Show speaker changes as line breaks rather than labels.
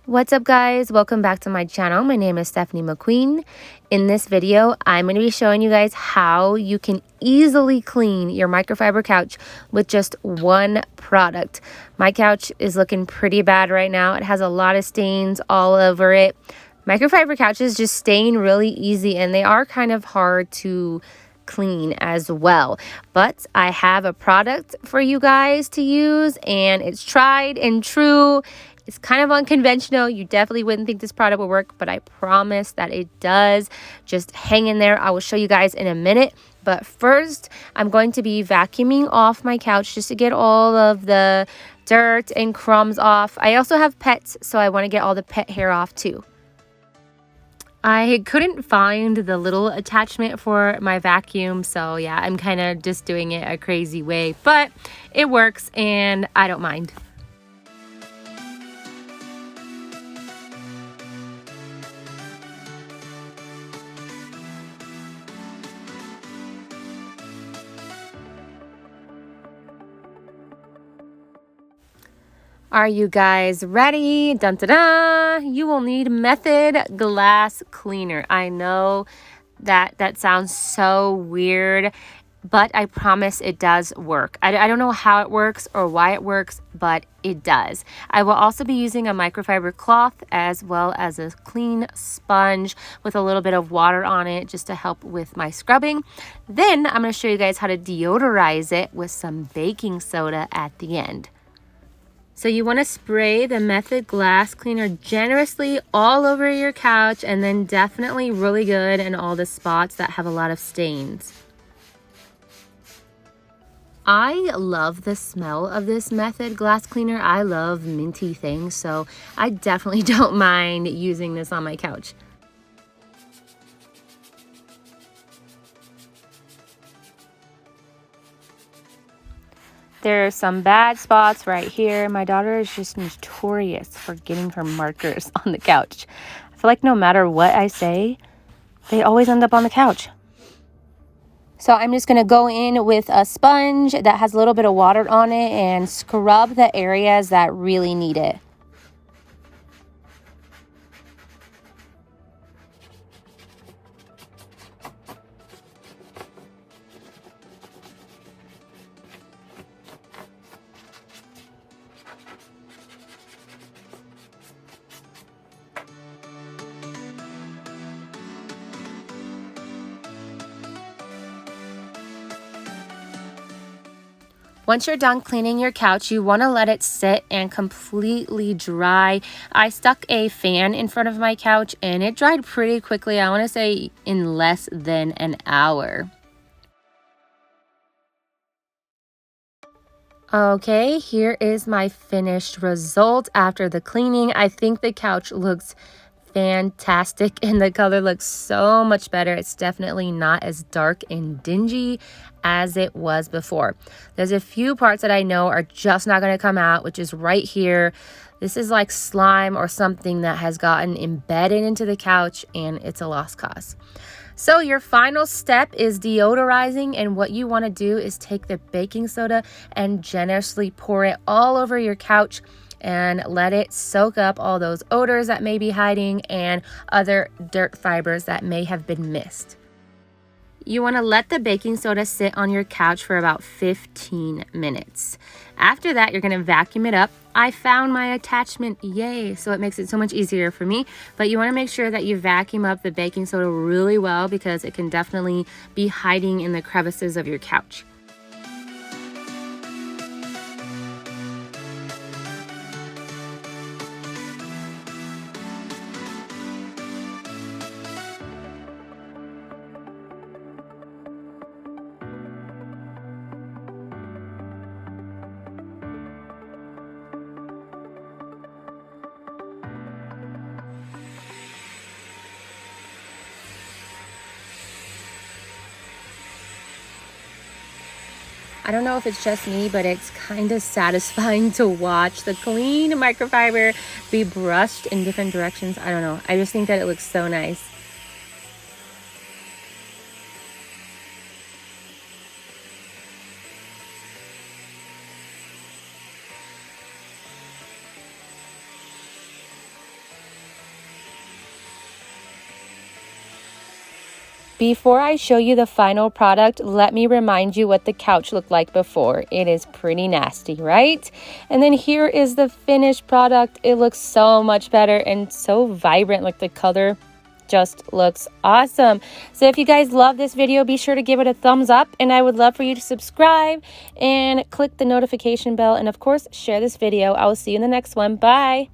What's up, guys? Welcome back to my channel. My name is Stephanie McQueen. In this video, I'm going to be showing you guys how you can easily clean your microfiber couch with just one product. My couch is looking pretty bad right now. It has a lot of stains all over it. Microfiber couches just stain really easy, and they are kind of hard to clean as well. But I have a product for you guys to use, and it's tried and true. It's kind of unconventional. You definitely wouldn't think this product would work, but I promise that it does. Just hang in there. I will show you guys in a minute. But first, I'm going to be vacuuming off my couch just to get all of the dirt and crumbs off. I also have pets, so I want to get all the pet hair off too. I couldn't find the little attachment for my vacuum, so yeah, I'm kind of just doing it a crazy way, but it works and I don't mind. Are you guys ready? Dun dun dun! You will need Method Glass Cleaner. I know that sounds so weird, but I promise it does work. I don't know how it works or why it works, but it does. I will also be using a microfiber cloth as well as a clean sponge with a little bit of water on it just to help with my scrubbing. Then I'm going to show you guys how to deodorize it with some baking soda at the end. So you want to spray the Method Glass Cleaner generously all over your couch, and then definitely really good in all the spots that have a lot of stains. I love the smell of this Method Glass Cleaner. I love minty things, so I definitely don't mind using this on my couch. There are some bad spots right here. My daughter is just notorious for getting her markers on the couch. I feel like no matter what I say, they always end up on the couch. So I'm just going to go in with a sponge that has a little bit of water on it and scrub the areas that really need it. Once you're done cleaning your couch, you want to let it sit and completely dry. I stuck a fan in front of my couch and it dried pretty quickly. I want to say in less than an hour. Okay, here is my finished result after the cleaning. I think the couch looks fantastic and the color looks so much better. It's definitely not as dark and dingy as it was before. There's a few parts that I know are just not going to come out, which is right here. This is like slime or something that has gotten embedded into the couch, and it's a lost cause. So your final step is deodorizing, and what you want to do is take the baking soda and generously pour it all over your couch and let it soak up all those odors that may be hiding and other dirt fibers that may have been missed. You want to let the baking soda sit on your couch for about 15 minutes. After that, you're going to vacuum it up. I found my attachment, yay, so it makes it so much easier for me. But you want to make sure that you vacuum up the baking soda really well because it can definitely be hiding in the crevices of your couch. I don't know if it's just me, but it's kind of satisfying to watch the clean microfiber be brushed in different directions. I don't know. I just think that it looks so nice. Before I show you the final product, let me remind you what the couch looked like before. It is pretty nasty, right? And then here is the finished product. It looks so much better and so vibrant. Like the color just looks awesome. So if you guys love this video, be sure to give it a thumbs up, and I would love for you to subscribe and click the notification bell, and of course share this video. I will see you in the next one. Bye.